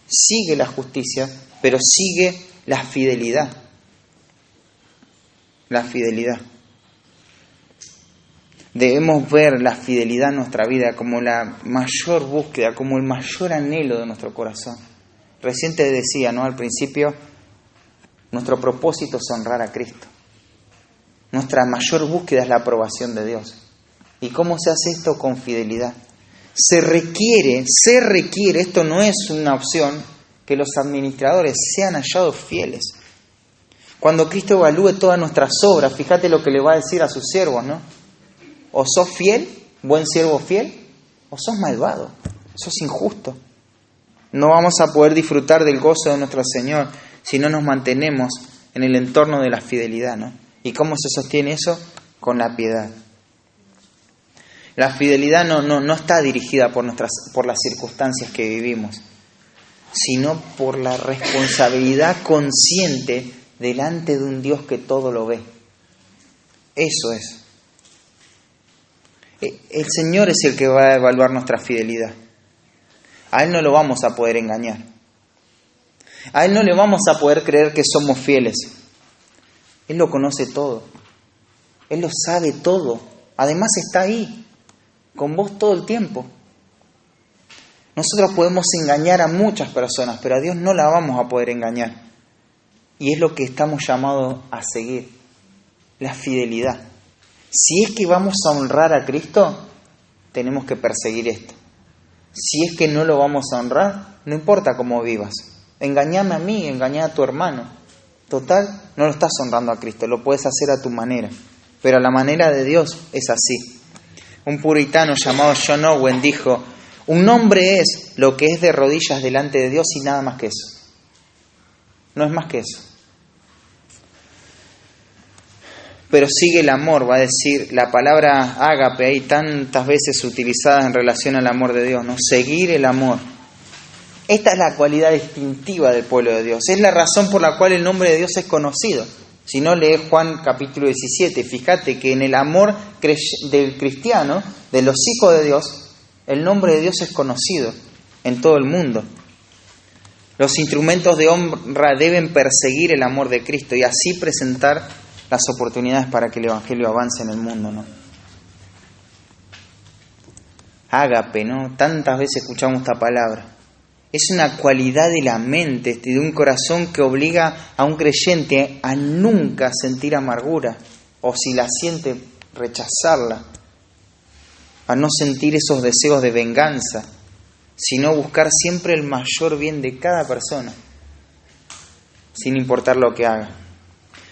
sigue la justicia, pero sigue la fidelidad. La fidelidad. Debemos ver la fidelidad en nuestra vida como la mayor búsqueda, como el mayor anhelo de nuestro corazón. Recién te decía, ¿no? Al principio, nuestro propósito es honrar a Cristo. Nuestra mayor búsqueda es la aprobación de Dios. ¿Y cómo se hace esto? Con fidelidad. Se requiere, esto no es una opción, que los administradores sean hallados fieles. Cuando Cristo evalúe todas nuestras obras, fíjate lo que le va a decir a sus siervos, ¿no? O sos fiel, buen siervo fiel, o sos malvado, sos injusto. No vamos a poder disfrutar del gozo de nuestro Señor si no nos mantenemos en el entorno de la fidelidad, ¿no? ¿Y cómo se sostiene eso? Con la piedad. La fidelidad no está dirigida por las circunstancias que vivimos, sino por la responsabilidad consciente delante de un Dios que todo lo ve. Eso es. El Señor es el que va a evaluar nuestra fidelidad. A Él no lo vamos a poder engañar. A Él no le vamos a poder creer que somos fieles. Él lo conoce todo. Él lo sabe todo. Además está ahí, con vos todo el tiempo. Nosotros podemos engañar a muchas personas, pero a Dios no la vamos a poder engañar. Y es lo que estamos llamados a seguir, la fidelidad. Si es que vamos a honrar a Cristo, tenemos que perseguir esto. Si es que no lo vamos a honrar, no importa cómo vivas. Engañame a mí, engañá a tu hermano. Total, no lo estás honrando a Cristo, lo puedes hacer a tu manera. Pero la manera de Dios es así. Un puritano llamado John Owen dijo, un hombre es lo que es de rodillas delante de Dios y nada más que eso. No es más que eso. pero sigue el amor, va a decir la palabra ágape ahí tantas veces utilizada en relación al amor de Dios, ¿no? Seguir el amor. Esta es la cualidad distintiva del pueblo de Dios. Es la razón por la cual el nombre de Dios es conocido. Si no, lee Juan capítulo 17. Fíjate que en el amor del cristiano, de los hijos de Dios, el nombre de Dios es conocido en todo el mundo. Los instrumentos de honra deben perseguir el amor de Cristo y así presentar las oportunidades para que el Evangelio avance en el mundo, ¿no? Ágape, ¿no? Tantas veces escuchamos esta palabra. Es una cualidad de la mente, de un corazón que obliga a un creyente a nunca sentir amargura, o si la siente, rechazarla, a no sentir esos deseos de venganza, sino buscar siempre el mayor bien de cada persona, sin importar lo que haga.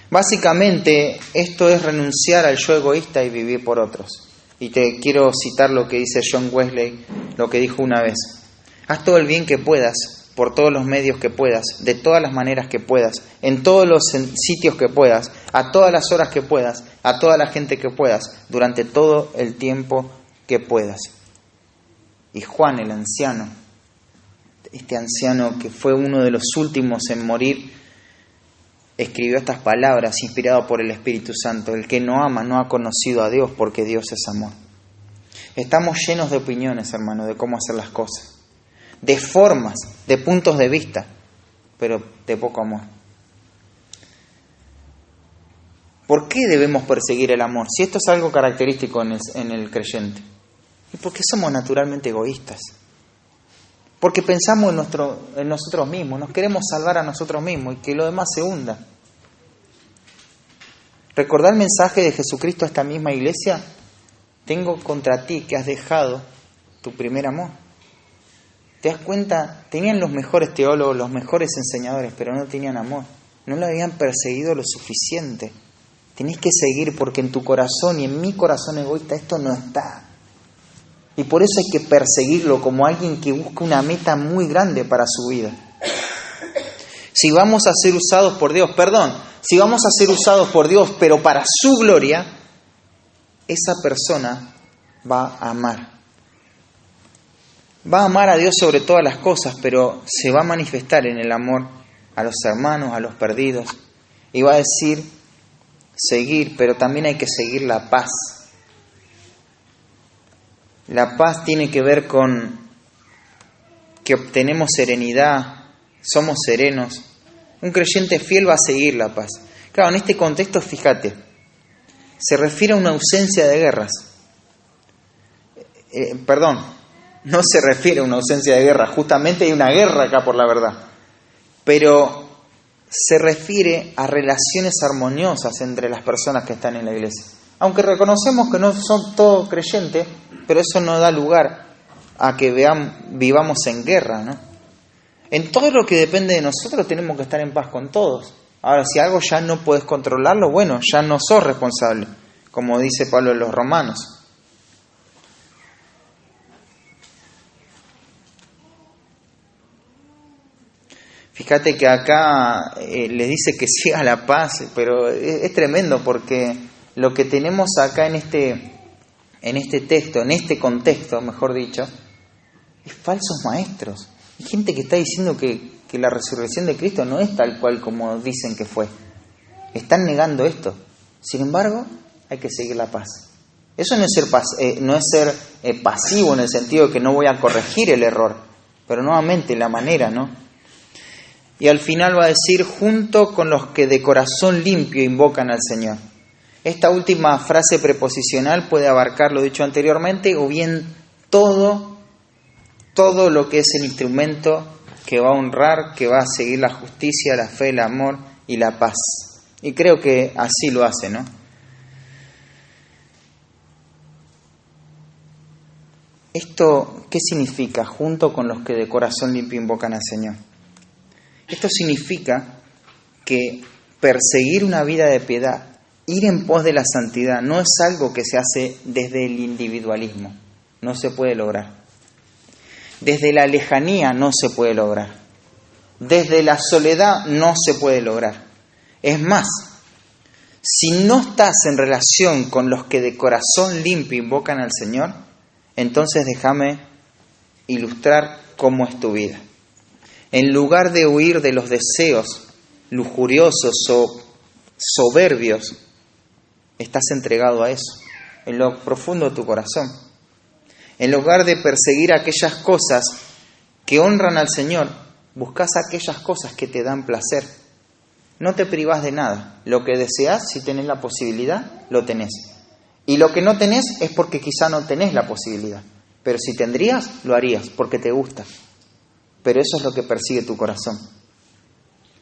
Básicamente, esto es renunciar al yo egoísta y vivir por otros. Y te quiero citar lo que dice John Wesley, lo que dijo una vez. Haz todo el bien que puedas, por todos los medios que puedas, de todas las maneras que puedas, en todos los sitios que puedas, a todas las horas que puedas, a toda la gente que puedas, durante todo el tiempo que puedas. Y Juan, el anciano, este anciano que fue uno de los últimos en morir, escribió estas palabras inspirado por el Espíritu Santo. El que no ama no ha conocido a Dios, porque Dios es amor. Estamos llenos de opiniones, hermano, de cómo hacer las cosas, de formas, de puntos de vista, pero de poco amor. ¿Por qué debemos perseguir el amor? Si esto es algo característico en el creyente. ¿Y por qué somos naturalmente egoístas? Porque pensamos en nosotros mismos, nos queremos salvar a nosotros mismos y que lo demás se hunda. ¿Recordá el mensaje de Jesucristo a esta misma iglesia? Tengo contra ti que has dejado tu primer amor. ¿Te das cuenta? Tenían los mejores teólogos, los mejores enseñadores, pero no tenían amor. No lo habían perseguido lo suficiente. Tenés que seguir porque en tu corazón y en mi corazón egoísta esto no está. Y por eso hay que perseguirlo como alguien que busca una meta muy grande para su vida. Si vamos a ser usados por Dios, si vamos a ser usados por Dios, pero para su gloria, esa persona va a amar. Va a amar a Dios sobre todas las cosas, pero se va a manifestar en el amor a los hermanos, a los perdidos. Y va a decir, seguir, pero también hay que seguir la paz. La paz tiene que ver con que obtenemos serenidad, somos serenos. Un creyente fiel va a seguir la paz. Claro, en este contexto, fíjate, se refiere a una ausencia de guerras. No se refiere a una ausencia de guerra, justamente hay una guerra acá por la verdad. Pero se refiere a relaciones armoniosas entre las personas que están en la iglesia. Aunque reconocemos que no son todos creyentes, pero eso no da lugar a que vivamos en guerra, ¿no? En todo lo que depende de nosotros tenemos que estar en paz con todos. Ahora, si algo ya no puedes controlarlo, bueno, ya no sos responsable, como dice Pablo en los Romanos. Fíjate que acá les dice que siga la paz, pero es tremendo porque lo que tenemos acá en este texto, en este contexto, mejor dicho, es falsos maestros. Hay gente que está diciendo que la resurrección de Cristo no es tal cual como dicen que fue. Están negando esto. Sin embargo, hay que seguir la paz. Eso no es ser pasivo en el sentido de que no voy a corregir el error, pero nuevamente la manera, ¿no? Y al final va a decir, junto con los que de corazón limpio invocan al Señor. Esta última frase preposicional puede abarcar lo dicho anteriormente, o bien todo lo que es el instrumento que va a honrar, que va a seguir la justicia, la fe, el amor y la paz. Y creo que así lo hace, ¿no? ¿Esto qué significa? Junto con los que de corazón limpio invocan al Señor. Esto significa que perseguir una vida de piedad, ir en pos de la santidad, no es algo que se hace desde el individualismo. No se puede lograr. Desde la lejanía no se puede lograr. Desde la soledad no se puede lograr. Es más, Si no estás en relación con los que de corazón limpio invocan al Señor, entonces déjame ilustrar cómo es tu vida. En lugar de huir de los deseos lujuriosos o soberbios, estás entregado a eso, en lo profundo de tu corazón. En lugar de perseguir aquellas cosas que honran al Señor, buscas aquellas cosas que te dan placer. No te privás de nada. Lo que deseas, si tenés la posibilidad, lo tenés. Y lo que no tenés es porque quizá no tenés la posibilidad. Pero si tendrías, lo harías, porque te gusta. Pero eso es lo que persigue tu corazón.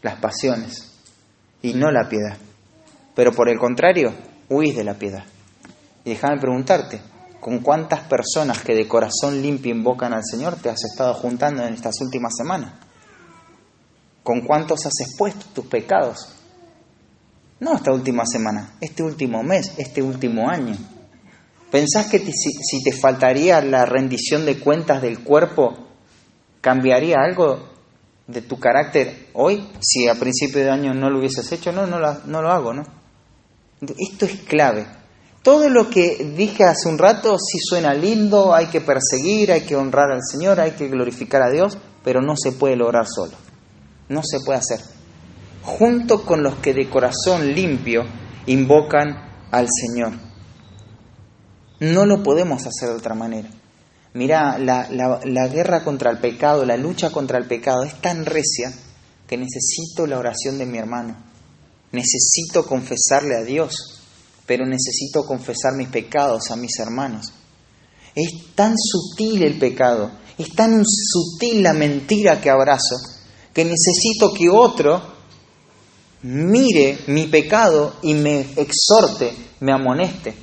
Las pasiones. Y no la piedad. Pero por el contrario, huís de la piedad. Y déjame preguntarte, ¿con cuántas personas que de corazón limpio invocan al Señor te has estado juntando en estas últimas semanas? ¿Con cuántos has expuesto tus pecados? No esta última semana, este último mes, este último año. ¿Pensás que si te faltaría la rendición de cuentas del cuerpo, cambiaría algo de tu carácter hoy? Si a principio de año no lo hubieses hecho, no lo hago, ¿no? Esto es clave. Todo lo que dije hace un rato sí suena lindo, hay que perseguir, hay que honrar al Señor, hay que glorificar a Dios, pero no se puede lograr solo. No se puede hacer. Junto con los que de corazón limpio invocan al Señor. No lo podemos hacer de otra manera. Mirá, la guerra contra el pecado, la lucha contra el pecado es tan recia que necesito la oración de mi hermano. Necesito confesarle a Dios, pero necesito confesar mis pecados a mis hermanos. Es tan sutil el pecado, es tan sutil la mentira que abrazo, que necesito que otro mire mi pecado y me exhorte, me amoneste.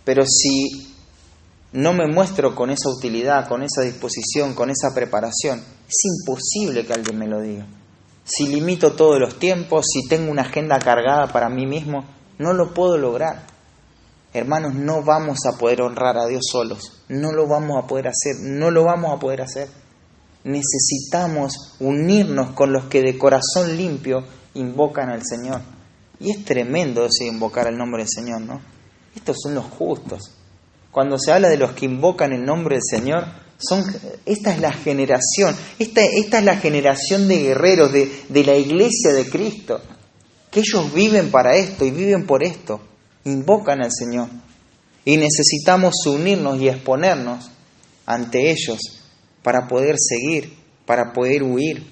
Pero si no me muestro con esa utilidad, con esa disposición, con esa preparación, es imposible que alguien me lo diga. Si limito todos los tiempos, si tengo una agenda cargada para mí mismo, no lo puedo lograr. Hermanos, no vamos a poder honrar a Dios solos. No lo vamos a poder hacer. No lo vamos a poder hacer. Necesitamos unirnos con los que de corazón limpio invocan al Señor. Y es tremendo ese invocar el nombre del Señor, ¿no? Estos son los justos. Cuando se habla de los que invocan el nombre del Señor, esta es la generación, esta es la generación de guerreros de la iglesia de Cristo, que ellos viven para esto y viven por esto, invocan al Señor. Y necesitamos unirnos y exponernos ante ellos para poder seguir, para poder huir,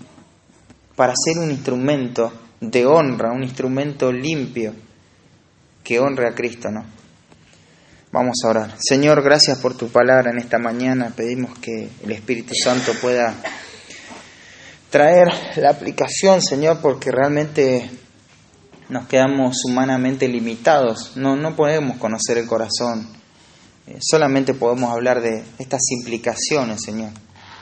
para ser un instrumento de honra, un instrumento limpio que honre a Cristo, ¿no? Vamos a orar. Señor, gracias por tu palabra en esta mañana. Pedimos que el Espíritu Santo pueda traer la aplicación, Señor, porque realmente nos quedamos humanamente limitados. No podemos conocer el corazón. Solamente podemos hablar de estas implicaciones, Señor.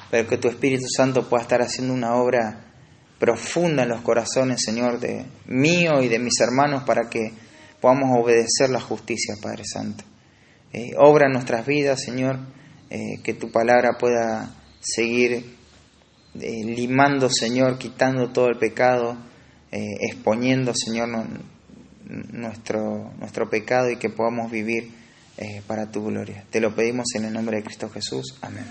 Pero que tu Espíritu Santo pueda estar haciendo una obra profunda en los corazones, Señor, de mío y de mis hermanos, para que podamos obedecer la justicia, Padre Santo. Obra en nuestras vidas, Señor, que tu palabra pueda seguir limando, Señor, quitando todo el pecado, exponiendo, Señor, nuestro pecado, y que podamos vivir para tu gloria. Te lo pedimos en el nombre de Cristo Jesús. Amén.